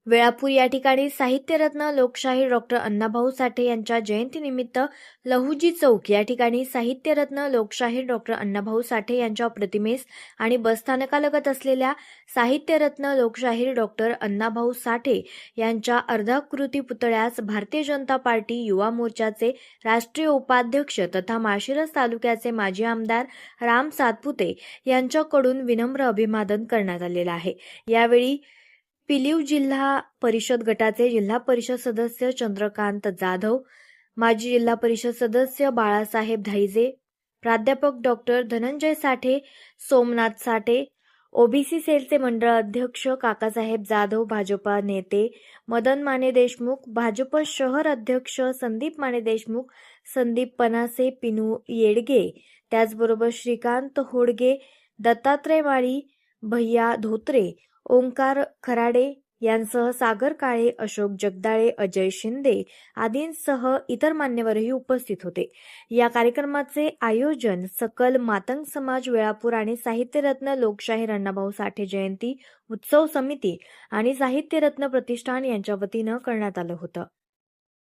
वेळापूर या ठिकाणी साहित्यरत्न लोकशाहीर डॉक्टर अण्णाभाऊ साठे यांच्या जयंतीनिमित्त लहुजी चौक या ठिकाणी साहित्यरत्न लोकशाहीर डॉक्टर अण्णाभाऊ साठे यांच्या प्रतिमेस आणि बसस्थानकालगत असलेल्या साहित्यरत्न लोकशाहीर डॉक्टर अण्णाभाऊ साठे यांच्या अर्धाकृती पुतळ्यास भारतीय जनता पार्टी युवा मोर्चाचे राष्ट्रीय उपाध्यक्ष तथा माळशिरस तालुक्याचे माजी आमदार राम सातपुते यांच्याकडून विनम्र अभिवादन करण्यात आलेलं आहे। यावेळी पिलीव जिल्हा परिषद गटाचे जिल्हा परिषद सदस्य चंद्रकांत जाधव, माजी जिल्हा परिषद सदस्य बाळासाहेब धाईजे, प्राध्यापक डॉक्टर धनंजय साठे, सोमनाथ साठे, ओबीसी सेलचे मंडळ अध्यक्ष काकासाहेब जाधव, भाजपा नेते मदन माने देशमुख, भाजप शहर अध्यक्ष संदीप माने देशमुख, संदीप पनासे, पिनू येडगे, त्याचबरोबर श्रीकांत होडगे, दत्तात्रय माळी, भैया धोत्रे, ओंकार खराडे यांसह सागर काळे, अशोक जगदाळे, अजय शिंदे आदींसह इतर मान्यवरही उपस्थित होते। या कार्यक्रमाचे आयोजन सकल मातंग समाज वेळापूर आणि साहित्यरत्न लोकशाहीर अण्णाभाऊ साठे जयंती उत्सव समिती आणि साहित्यरत्न प्रतिष्ठान यांच्या वतीनं करण्यात आलं होतं।